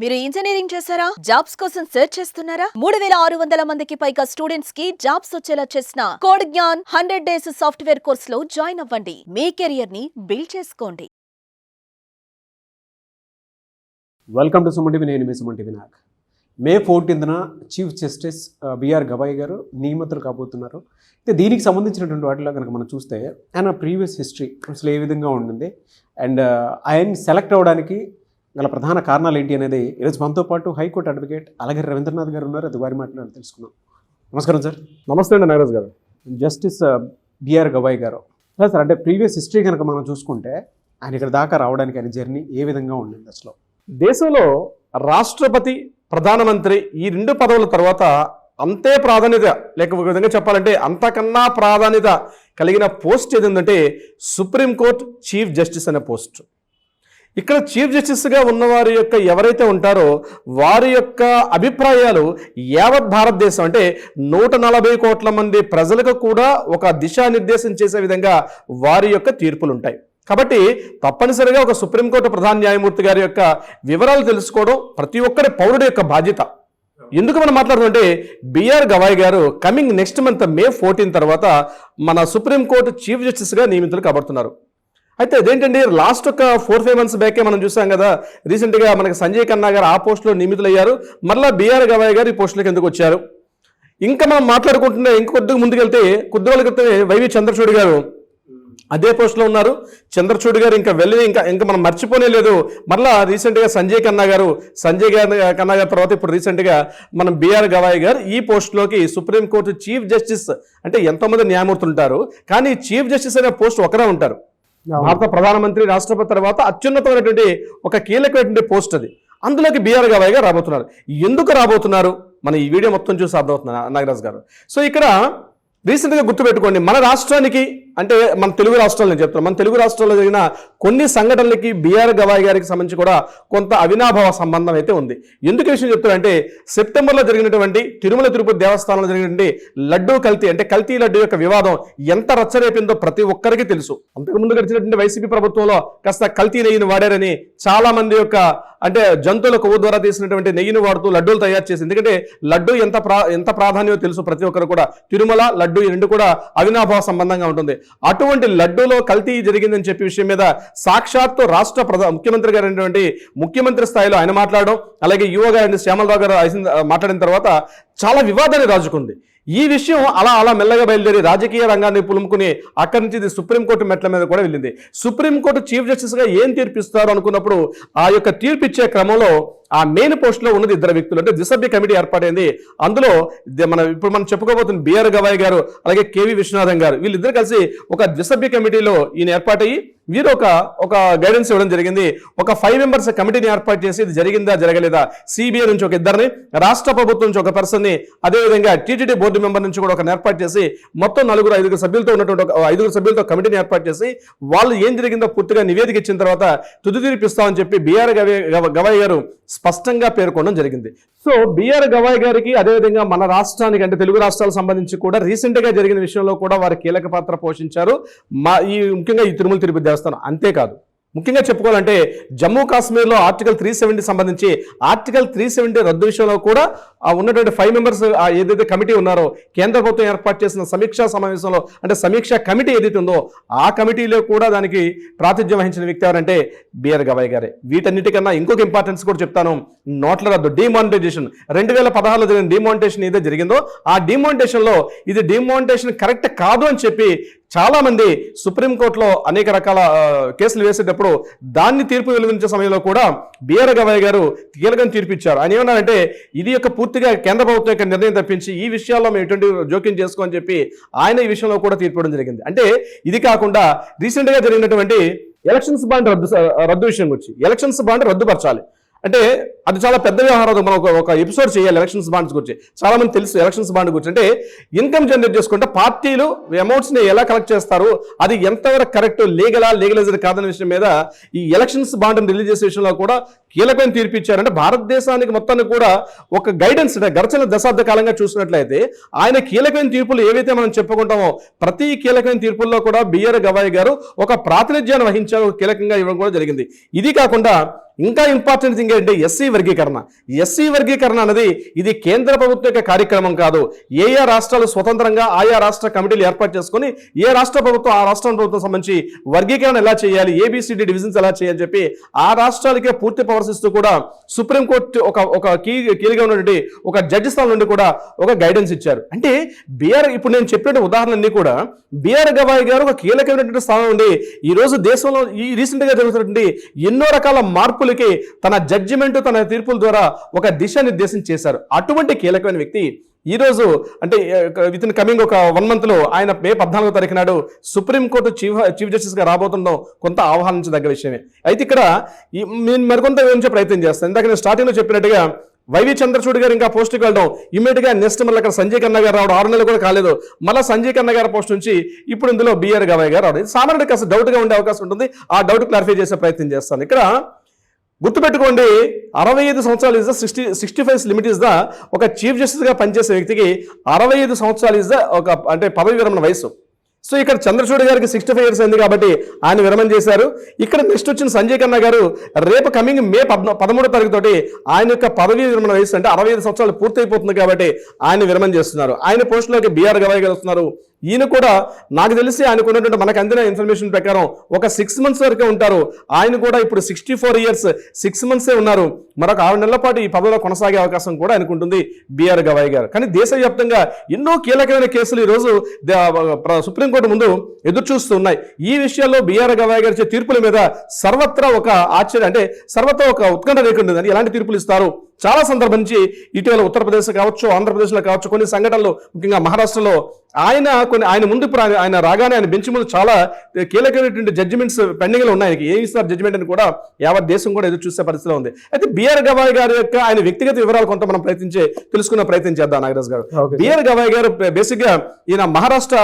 మీరు ఇంజనీరింగ్ చేశారా? జాబ్స్ కోసం సెర్చ్ చేస్తున్నారా? 3600 మందికి పైగా స్టూడెంట్స్ కి జాబ్స్ వచ్చేలా చేసిన code Gyan 100 days software course లో జాయిన్ అవ్వండి. మీ కెరియర్ ని బిల్డ్ చేసుకోండి. Welcome to Suman TV. నేను మీ సుమన్ టీవీ నాగ్. మే 14న చీఫ్ జస్టిస్ బిఆర్ గవాయ్ గారు నియమితులు కాబోతున్నారు. అయితే దీనికి సంబంధించినటువంటి వాటిలో కనుక మనం చూస్తే ఆయన ప్రీవియస్ హిస్టరీ అసలు ఏ విధంగా ఉంటుంది అండ్ ఆయన సెలెక్ట్ అవ్వడానికి గల ప్రధాన కారణాలు ఏంటి అనేది ఈరోజు మనతో పాటు హైకోర్టు అడ్వకేట్ అలాగే రవీంద్రనాథ్ గారు ఉన్నారు. అది వారి మాట్లాడి తెలుసుకున్నాం. నమస్కారం సార్. నమస్తే అండి నాగరాజ్ గారు. జస్టిస్ బిఆర్ గవాయ్ గారు సార్, అంటే ప్రీవియస్ హిస్టరీ కనుక మనం చూసుకుంటే ఆయన ఇక్కడ దాకా రావడానికి ఆయన జర్నీ ఏ విధంగా ఉండింది? అసలు దేశంలో రాష్ట్రపతి, ప్రధానమంత్రి ఈ రెండు పదవుల తర్వాత అంతే ప్రాధాన్యత, లేక ఒక విధంగా చెప్పాలంటే అంతకన్నా ప్రాధాన్యత కలిగిన పోస్ట్ ఏదంటే సుప్రీంకోర్టు చీఫ్ జస్టిస్ అనే పోస్ట్. ఇక్కడ చీఫ్ జస్టిస్గా ఉన్నవారి యొక్క ఎవరైతే ఉంటారో వారి యొక్క అభిప్రాయాలు యావత్ భారతదేశం అంటే 140 కోట్ల మంది ప్రజలకు కూడా ఒక దిశానిర్దేశం చేసే విధంగా వారి యొక్క తీర్పులు ఉంటాయి. కాబట్టి తప్పనిసరిగా ఒక సుప్రీంకోర్టు ప్రధాన న్యాయమూర్తి గారి యొక్క వివరాలు తెలుసుకోవడం ప్రతి ఒక్కరి పౌరుడి యొక్క బాధ్యత. ఎందుకు మనం మాట్లాడుతుంటే బిఆర్ గవాయ్ గారు కమింగ్ నెక్స్ట్ మంత్ మే 14 తర్వాత మన సుప్రీంకోర్టు చీఫ్ జస్టిస్గా నియమితులు కాబడుతున్నారు. అయితే అదేంటండి, లాస్ట్ ఒక 4-5 months బ్యాకే మనం చూసాం కదా, రీసెంట్గా మనకి సంజయ్ ఖన్నా గారు ఆ పోస్టులో నియమితులయ్యారు. మరలా బిఆర్ గవాయ్ గారు ఈ పోస్టులకు ఎందుకు వచ్చారు? ఇంకా మనం మాట్లాడుకుంటున్న ఇంకొద్దిగా ముందుకెళ్తే కొద్ది రోజుల క్రితమే వైవి చంద్రచూడ్ గారు అదే పోస్టులో ఉన్నారు. చంద్రచూడ్ గారు ఇంకా వెళ్ళి ఇంకా మనం మర్చిపోనే లేదు. మరలా రీసెంట్గా సంజయ్ ఖన్నా గారు తర్వాత ఇప్పుడు రీసెంట్గా మనం బిఆర్ గవాయ్ గారు ఈ పోస్టులోకి సుప్రీంకోర్టు చీఫ్ జస్టిస్ అంటే ఎంతోమంది న్యాయమూర్తులు ఉంటారు, కానీ చీఫ్ జస్టిస్ అనే పోస్ట్ ఒకరే ఉంటారు. భారత ప్రధానమంత్రి, రాష్ట్రపతి తర్వాత అత్యున్నతమైనటువంటి ఒక కీలకమైనటువంటి పోస్ట్ అది. అందులోకి బిఆర్ గవాయ్ గారు రాబోతున్నారు. ఎందుకు రాబోతున్నారు మనం ఈ వీడియో మొత్తం చూసి అర్థమవుతున్నా నాగరాజ్ గారు. సో ఇక్కడ రీసెంట్గా గుర్తుపెట్టుకోండి, మన రాష్ట్రానికి అంటే మన తెలుగు రాష్ట్రాలు నేను చెప్తున్నాను, మన తెలుగు రాష్ట్రాల్లో జరిగిన కొన్ని సంఘటనలకి బిఆర్ గవాయ్ గారికి సంబంధించి కూడా కొంత అవినాభావ సంబంధం అయితే ఉంది. ఎందుకు విషయం చెప్తారంటే సెప్టెంబర్లో జరిగినటువంటి తిరుమల తిరుపతి దేవస్థానంలో జరిగినటువంటి లడ్డూ కల్తీ అంటే కల్తీ లడ్డూ యొక్క వివాదం ఎంత రచ్చరేపిందో ప్రతి ఒక్కరికి తెలుసు. అంతకుముందు గడిచినటువంటి వైసీపీ ప్రభుత్వంలో కాస్త కల్తీ నెయ్యిని వాడారని చాలా మంది యొక్క అంటే జంతువుల కొవ్వు ద్వారా తీసినటువంటి నెయ్యిని వాడుతూ లడ్డూలు తయారు చేసి, ఎందుకంటే లడ్డూ ఎంత ప్రాధాన్యత తెలుసు ప్రతి ఒక్కరు కూడా. తిరుమల లడ్డూ ఈ రెండు కూడా అవినాభావ సంబంధంగా ఉంటుంది. అటువంటి లడ్డూలో కల్తీ జరిగిందని చెప్పే విషయం మీద సాక్షాత్తు రాష్ట్ర ముఖ్యమంత్రి గారు అయినటువంటి ముఖ్యమంత్రి స్థాయిలో ఆయన మాట్లాడడం, అలాగే యువ గారు శ్యామలరావు గారు మాట్లాడిన తర్వాత చాలా వివాదాన్ని రాజుకుంది. ఈ విషయం అలా మెల్లగా బయలుదేరి రాజకీయ రంగాన్ని పులుముకుని అక్కడి నుంచి ఇది సుప్రీంకోర్టు మెట్ల మీద కూడా వెళ్ళింది. సుప్రీంకోర్టు చీఫ్ జస్టిస్గా ఏం తీర్పిస్తారు అనుకున్నప్పుడు ఆ యొక్క తీర్పు ఇచ్చే క్రమంలో ఆ మెయిన్ పోస్ట్లో ఉన్నది 2 వ్యక్తులు, అంటే ద్విసభ్య కమిటీ ఏర్పాటైంది. అందులో ఇప్పుడు మనం చెప్పుకోబోతున్న బిఆర్ గవాయ్ గారు అలాగే కేవి విశ్వనాథన్ గారు వీళ్ళిద్దరు కలిసి ఒక ద్విసభ్య కమిటీలో ఈయన ఏర్పాటయ్యి వీరు ఒక గైడెన్స్ ఇవ్వడం జరిగింది. ఒక 5 members కమిటీని ఏర్పాటు చేసి ఇది జరిగిందా జరగలేదా, సిబిఐ నుంచి ఒక 2 రాష్ట్ర ప్రభుత్వం నుంచి ఒక పర్సన్ని, అదేవిధంగా టీటీడీ బోర్డు మెంబర్ నుంచి కూడా ఒక ఏర్పాటు చేసి మొత్తం 4-5 సభ్యులతో ఉన్నటువంటి 5 సభ్యులతో కమిటీని ఏర్పాటు చేసి వాళ్ళు ఏం జరిగిందో పూర్తిగా నివేదిక ఇచ్చిన తర్వాత తుది తీర్పిస్తామని చెప్పి బిఆర్ గవాయ్ గారు స్పష్టంగా పేర్కొనడం జరిగింది. సో బిఆర్ గవాయ్ గారికి అదేవిధంగా మన రాష్ట్రానికి అంటే తెలుగు రాష్ట్రాలకు సంబంధించి కూడా రీసెంట్గా జరిగిన విషయంలో కూడా వారు కీలక పాత్ర పోషించారు. ముఖ్యంగా ఈ తిరుమల తిరుపతి దేవస్థానం. అంతేకాదు, ముఖ్యంగా చెప్పుకోవాలంటే జమ్మూ కాశ్మీర్లో ఆర్టికల్ 370 సంబంధించి ఆర్టికల్ 370 రద్దు విషయంలో కూడా ఉన్నటువంటి 5 members ఏదైతే కమిటీ ఉన్నారో కేంద్ర ప్రభుత్వం ఏర్పాటు చేసిన సమీక్షా సమావేశంలో అంటే సమీక్షా కమిటీ ఏదైతే ఉందో ఆ కమిటీలో కూడా దానికి ప్రాతినిధ్యం వహించిన వ్యక్తి ఎవరంటే బిఆర్ గవాయ్ గారే. వీటన్నిటికన్నా ఇంకొక ఇంపార్టెన్స్ కూడా చెప్తాను, నోట్ల రద్దు, డిమానిటైజేషన్. 2016లో జరిగిన డిమానిటేషన్ ఏదైతే జరిగిందో ఆ డిమానిటేషన్లో ఇది డిమానిటేషన్ కరెక్ట్ కాదు అని చెప్పి చాలా మంది సుప్రీంకోర్టులో అనేక రకాల కేసులు వేసేటప్పుడు దాన్ని తీర్పు వెలువరించే సమయంలో కూడా బిఆర్ గవాయ్ గారు కీలకం తీర్పిచ్చారు. ఆయన ఏమన్నారంటే ఇది యొక్క పూర్తిగా కేంద్ర ప్రభుత్వం యొక్క నిర్ణయం తప్పించి ఈ విషయాల్లో మేము ఎటువంటి జోక్యం చేసుకోని చెప్పి ఆయన ఈ విషయంలో కూడా తీర్పు ఇవ్వడం జరిగింది. అంటే ఇది కాకుండా రీసెంట్గా జరిగినటువంటి ఎలక్షన్స్ బాండ్ రద్దు విషయం గురించి, ఎలక్షన్స్ బాండ్ రద్దుపరచాలి అంటే అది చాలా పెద్ద వ్యవహారం. మనం ఒక ఎపిసోడ్ చేయాలి ఎలక్షన్స్ బాండ్స్ గురించి. చాలా మంది తెలుసు ఎలక్షన్స్ బాండ్ గురించి. అంటే ఇన్కమ్ జనరేట్ చేసుకుంటే పార్టీలు అమౌంట్స్ని ఎలా కలెక్ట్ చేస్తారు, అది ఎంతవరకు కరెక్ట్, లీగలైజ్డ్ కాదనే విషయం మీద ఈ ఎలక్షన్స్ బాండ్ని రిలీజ్ చేసే విషయంలో కూడా కీలకమైన తీర్పు ఇచ్చారంటే భారతదేశానికి మొత్తాన్ని కూడా ఒక గైడెన్స్ అంటే గడిచిన దశాబ్ద కాలంగా చూసినట్లయితే ఆయన కీలకమైన తీర్పులు ఏవైతే మనం చెప్పుకుంటామో ప్రతి కీలకమైన తీర్పుల్లో కూడా బిఆర్ గవాయ్ గారు ఒక ప్రాతినిధ్యాన్ని వహించారు, కీలకంగా ఇవ్వడం కూడా జరిగింది. ఇది కాకుండా ఇంకా ఇంపార్టెంట్ థింగ్ ఏంటంటే ఎస్సీ వర్గీకరణ. ఎస్సీ వర్గీకరణ అనేది ఇది కేంద్ర ప్రభుత్వం యొక్క కార్యక్రమం కాదు. ఏ రాష్ట్రాలు స్వతంత్రంగా ఆయా రాష్ట్ర కమిటీలు ఏర్పాటు చేసుకుని ఏ రాష్ట్ర ప్రభుత్వం ఆ రాష్ట్ర ప్రభుత్వం సంబంధించి వర్గీకరణ ఎలా చేయాలి, ఏబిసిడి డివిజన్స్ ఎలా చేయాలి చెప్పి ఆ రాష్ట్రాలకే పూర్తి పవర్స్ ఇస్తూ కూడా సుప్రీంకోర్టు ఒక కీలుగా ఉన్నటువంటి ఒక జడ్జి స్థానం నుండి కూడా ఒక గైడెన్స్ ఇచ్చారు. అంటే ఇప్పుడు నేను చెప్పిన ఉదాహరణలన్నీ కూడా బిఆర్ గవాయ్ గారు ఒక కీలకమైనటువంటి స్థానం ఉండి ఈ రోజు దేశంలో ఈ రీసెంట్ గా జరుగుతున్నటువంటి ఎన్నో రకాల మార్పులకి తన జడ్జిమెంట్ తన తీర్పుల ద్వారా ఒక దిశానిర్దేశం చేశారు. అటువంటి కీలకమైన వ్యక్తి ఈ రోజు అంటే విత్ ఇన్ కమింగ్ ఒక 1 month లో ఆయన మే 14వ తారీఖు నాడు సుప్రీంకోర్టు చీఫ్ జస్టిస్ గా రాబోతుండడం కొంత ఆహ్వానించదగ్గ విషయమే. అయితే ఇక్కడ నేను మరికొంత వివరించే ప్రయత్నం చేస్తాను. ఇందాక నేను స్టార్టింగ్ లో చెప్పినట్టుగా వైవి చంద్రచూడ్ గారు ఇంకా పోస్ట్కి వెళ్ళడం, ఇమ్మీడియట్ గా నెక్స్ట్ మళ్ళీ అక్కడ సంజయ్ ఖన్నా గారు రావడం, 6 నెలలు కూడా కాలేదు, మళ్ళీ సంజయ్ ఖన్నా గారి పోస్ట్ నుంచి ఇప్పుడు ఇందులో బిఆర్ గవాయ్ గారు రావడం, సామాన్యుడికి కాస్త డౌట్ గా ఉండే అవకాశం ఉంటుంది. ఆ డౌట్ క్లారిఫై చేసే ప్రయత్నం చేస్తాను. ఇక్కడ గుర్తుపెట్టుకోండి, 65 సంవత్సరాలు is the 65 limit is the ఒక చీఫ్ జస్టిస్ గా పనిచేసే వ్యక్తికి 65 సంవత్సరాలు ఇస్ ద ఒక అంటే పదవి విరమణ వయసు. సో ఇక్కడ చంద్రచూడ్ గారికి 65 years అయింది కాబట్టి ఆయన విరమణ చేశారు. ఇక్కడ నెక్స్ట్ వచ్చిన సంజయ్ ఖన్నా గారు రేపు కమింగ్ మే 13వ తారీఖు తోటి ఆయన యొక్క పదవి విరమణ వయసు అంటే 65 సంవత్సరాలు పూర్తయిపోతుంది కాబట్టి ఆయన విరమణ చేస్తున్నారు. ఆయన పోస్టులోకి బిఆర్ గవాయ్ గారు వస్తున్నారు. ఈయన కూడా నాకు తెలిసి ఆయనకు ఉన్నటువంటి మనకు అందిన ఇన్ఫర్మేషన్ ప్రకారం ఒక 6 months వరకే ఉంటారు. ఆయన కూడా ఇప్పుడు 64 years 6 months ఉన్నారు. మరొక 6 నెలల పాటు ఈ పదవిలో కొనసాగే అవకాశం కూడా ఆయనకు ఉంటుంది బిఆర్ గవాయ్ గారు. కానీ దేశవ్యాప్తంగా ఎన్నో కీలకమైన కేసులు ఈ రోజు సుప్రీంకోర్టు ముందు ఎదురు చూస్తున్నాయి. ఈ విషయాల్లో బిఆర్ గవాయ్ గారి ఇచ్చే తీర్పుల మీద సర్వత్రా ఒక ఆశ్చర్యం అంటే సర్వత్రా ఒక ఉత్కంఠ రేకుంటుంది. ఎలాంటి తీర్పులు ఇస్తారు? చాలా సందర్భం నుంచి ఇటీవల ఉత్తరప్రదేశ్ కావచ్చు, ఆంధ్రప్రదేశ్లో కావచ్చు, కొన్ని సంఘటనలు ముఖ్యంగా మహారాష్ట్రలో ఆయన ముందు ఇప్పుడు ఆయన రాగానే ఆయన బెంచ్ ముందు చాలా కీలకమైనటువంటి జడ్జిమెంట్స్ పెండింగ్ లో ఉన్నాయి. ఆయనకి ఏమి ఇస్తారు జడ్జిమెంట్ అని కూడా యావత్ దేశం కూడా ఎదురు చూసే పరిస్థితిలో ఉంది. అయితే బిఆర్ గవాయ్ గారి యొక్క ఆయన వ్యక్తిగత వివరాలు కొంత మనం తెలుసుకున్న ప్రయత్నం చేద్దాం. నాగరాజ్ గారు, బిఆర్ గవాయ్ గారు బేసిక్ గా ఈయన మహారాష్ట్ర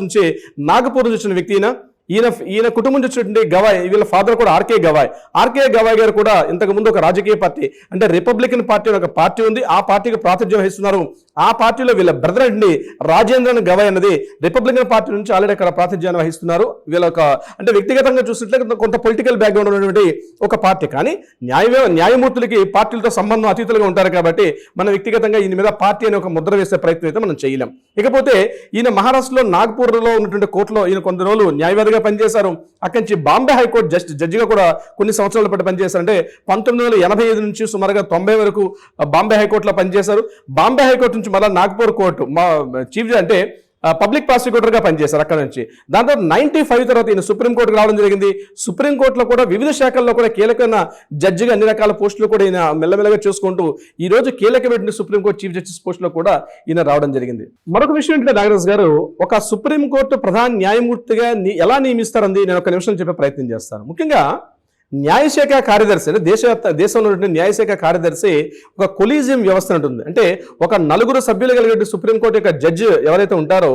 నుంచి నాగపూర్ నుంచి వచ్చిన వ్యక్తి. ఈయన కుటుంబం వచ్చినటువంటి గవాయ్, వీళ్ళ ఫాదర్ కూడా ఆర్కే గవాయ్ గారు కూడా ఇంతకు ముందు ఒక రాజకీయ పార్టీ అంటే రిపబ్లికన్ పార్టీ ఒక పార్టీ ఉంది. ఆ పార్టీకి ప్రాతినిధ్యం వహిస్తున్నారు. ఆ పార్టీలో వీళ్ళ బ్రదర్ అండి రాజేంద్రన్ గవాయ్ అనేది రిపబ్లికన్ పార్టీ నుంచి ఆల్రెడీ అక్కడ ప్రాతినిధ్యాన్ని వహిస్తున్నారు. వీళ్ళ అంటే వ్యక్తిగతంగా చూసినట్లయితే కొంత పొలిటికల్ బ్యాక్గ్రౌండ్ ఉన్నటువంటి ఒక పార్టీ, కానీ న్యాయమూర్తులకి పార్టీలతో సంబంధం అతీతులుగా ఉంటారు కాబట్టి మన వ్యక్తిగతంగా ఈయన మీద పార్టీ అనే ఒక ముద్ర వేసే ప్రయత్నం అయితే మనం చేయలేం. ఇకపోతే ఈయన మహారాష్ట్రలో నాగ్పూర్లో ఉన్నటువంటి కోర్టులో ఈయన కొంత రోజులు న్యాయవాదిగా పనిచేశారు. అక్కడి నుంచి బాంబే హైకోర్టు జడ్జిగా కూడా కొన్ని సంవత్సరాల పాటు పనిచేశారు. అంటే 1985 నుంచి సుమారుగా 90 వరకు బాంబే హైకోర్టులో పనిచేశారు. బాంబే హైకోర్టు నుంచి మళ్ళీ నాగ్పూర్ కోర్టు చీఫ్ అంటే పబ్లిక్ ప్రాసిక్యూటర్గా పనిచేశారు అక్కడ నుంచి. దాంతో 95 తర్వాత ఈయన సుప్రీంకోర్టుకు రావడం జరిగింది. సుప్రీంకోర్టులో కూడా వివిధ శాఖల్లో కూడా కీలకమైన జడ్జిగా అన్ని రకాల పోస్టులు కూడా ఈయన మెల్లమెల్లగా చూసుకుంటూ ఈ రోజు కీలకమైన సుప్రీంకోర్టు చీఫ్ జస్టిస్ పోస్టులో కూడా ఈయన రావడం జరిగింది. మరొక విషయం ఏంటంటే నాగరాజ్ గారు, ఒక సుప్రీంకోర్టు ప్రధాన న్యాయమూర్తిగా ఎలా నియమిస్తారని నేను ఒక నిమిషం చెప్పే ప్రయత్నం చేస్తాను. ముఖ్యంగా న్యాయశాఖ కార్యదర్శి అంటే దేశంలో న్యాయశాఖ కార్యదర్శి ఒక కొలీజియం వ్యవస్థ ఉంటుంది. అంటే ఒక 4 సభ్యులు కలిగే సుప్రీంకోర్టు యొక్క జడ్జి ఎవరైతే ఉంటారో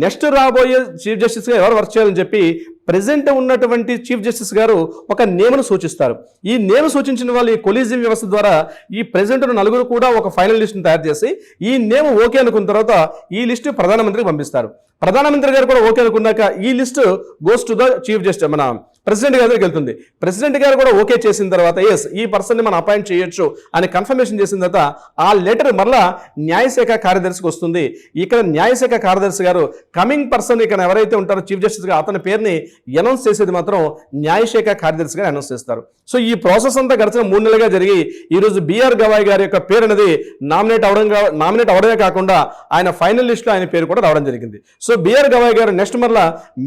నెక్స్ట్ రాబోయే చీఫ్ జస్టిస్ గా ఎవరు వర్క్ చేయాలని చెప్పి ప్రెసెంట్ ఉన్నటువంటి చీఫ్ జస్టిస్ గారు ఒక నేమ్ను సూచిస్తారు. ఈ నేమ్ సూచించిన వాళ్ళు ఈ కొలీజియం వ్యవస్థ ద్వారా ఈ ప్రెసెంట్ ఉన్న 4 కూడా ఒక ఫైనల్ లిస్ట్ని తయారు చేసి ఈ నేమ్ ఓకే అనుకున్న తర్వాత ఈ లిస్టు ప్రధానమంత్రికి పంపిస్తారు. ప్రధానమంత్రి గారు కూడా ఓకే అనుకున్నాక ఈ list goes to the chief justice మన ప్రెసిడెంట్ గారి దగ్గరికి వెళ్తుంది. ప్రెసిడెంట్ గారు కూడా ఓకే చేసిన తర్వాత ఎస్ ఈ పర్సన్ని మనం అపాయింట్ చేయొచ్చు అని కన్ఫర్మేషన్ చేసిన తర్వాత ఆ లెటర్ మరలా న్యాయశాఖ కార్యదర్శికి వస్తుంది. ఇక్కడ న్యాయశాఖ కార్యదర్శి గారు కమింగ్ పర్సన్ ఇక్కడ ఎవరైతే ఉంటారో చీఫ్ జస్టిస్ గా అతని పేరుని అనౌన్స్ చేసేది మాత్రం న్యాయశాఖ కార్యదర్శిగా అనౌన్స్ చేస్తారు. సో ఈ ప్రాసెస్ అంతా గడిచిన 3 నెలలుగా జరిగి ఈ రోజు బిఆర్ గవాయ్ గారి యొక్క పేరు అనేది నామినేట్ అవడమే కాకుండా ఆయన ఫైనల్ లిస్ట్ లో ఆయన పేరు కూడా రావడం జరిగింది. సో బిఆర్ గవాయ్ గారు నెక్స్ట్ మరలా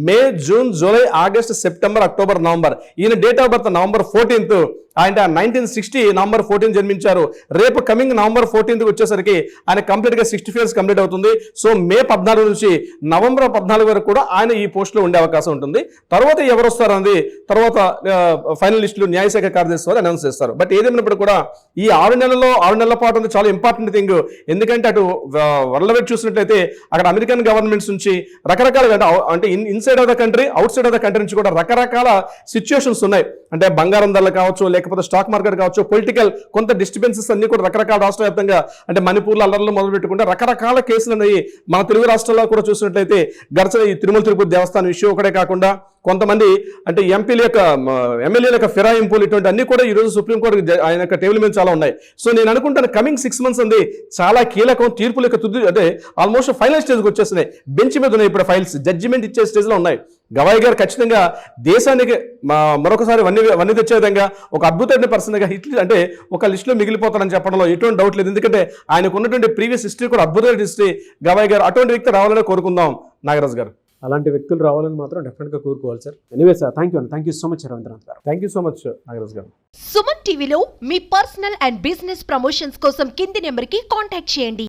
May, June, July, August, September, October, November ఈయన date of birth November 14th. ఆయన 1960 November 14 జన్మించారు. రేపు కమింగ్ November 14th వచ్చేసరికి ఆయన కంప్లీట్ గా 65 years కంప్లీట్ అవుతుంది. సో మే 14 నుంచి నవంబర్ 14 వరకు కూడా ఆయన ఈ పోస్ట్ లో ఉండే అవకాశం ఉంటుంది. తర్వాత ఎవరు వస్తారన్నది తర్వాత ఫైనల్ లిస్టులు న్యాయశాఖ కార్యదర్శి వారు అనౌన్స్ చేస్తారు. బట్ ఏదేమైనప్పుడు కూడా ఈ 6 నెలల పాటు ఉంది చాలా ఇంపార్టెంట్ థింగ్. ఎందుకంటే అటు వరల్డ్ వైడ్ చూసినట్లయితే అక్కడ అమెరికన్ గవర్నమెంట్స్ నుంచి రకరకాలుగా అంటే inside of the country, out side of the country నుంచి కూడా రకరకాల సిచ్యువేషన్స్ ఉన్నాయి. అంటే బంగారం ధరలు కావచ్చు, లేక లేకపోతే స్టాక్ మార్కెట్ కావచ్చు, పొలిటికల్ కొంత డిస్టర్బెన్సెస్ అన్ని కూడా రకరకాల రాష్ట్ర వ్యాప్తంగా అంటే మణిపూర్లో అల్లర్లు మొదలు పెట్టుకుంటే రకరకాల కేసులు అనేవి మన తెలుగు రాష్ట్రాల్లో కూడా చూసినట్లయితే గడిచిన ఈ తిరుమల తిరుపతి దేవస్థానం విషయం ఒకటే కాకుండా కొంతమంది అంటే ఎమ్మెల్యేల యొక్క ఫిరాయింపులు ఇటువంటి అన్ని కూడా ఈరోజు సుప్రీంకోర్టు ఆయన యొక్క టేబుల్ మీద చాలా ఉన్నాయి. సో నేను అనుకుంటాను కమింగ్ 6 months అంది చాలా కీలకం. తీర్పుల యొక్క తుది అంటే ఆల్మోస్ట్ ఫైనల్ స్టేజ్కి వచ్చేస్తున్నాయి. బెంచ్ మీద ఉన్నాయి ఇప్పుడు ఫైల్స్, జడ్జిమెంట్ ఇచ్చే స్టేజ్లో ఉన్నాయి. గవాయ్ గారు ఖచ్చితంగా దేశానికి మరొకసారి వన్నీ తెచ్చే విధంగా ఒక అద్భుతమైన పర్సన్గా అంటే ఒక లిస్టులో మిగిలిపోతారని చెప్పడంలో ఎటువంటి డౌట్ లేదు. ఎందుకంటే ఆయనకు ఉన్నటువంటి ప్రీవియస్ హిస్టరీ కూడా అద్భుతమైన హిస్టరీ. గవాయ్ గారు అటువంటి వ్యక్తి రావాలని కోరుకుందాం నాగరాజ్ గారు. అలాంటి వ్యక్తులు రావాలని మాత్రం డెఫినెట్గా కోరుకోవాలి sir. Anyway sir, thank you so much Ravindranath గారు. Thank you so much Nagaraj గారు. సుమన్ టీవీలో మీ పర్సనల్ అండ్ బిజినెస్ ప్రమోషన్స్ కోసం కింది నెంబర్కి కాంటాక్ట్ చేయండి.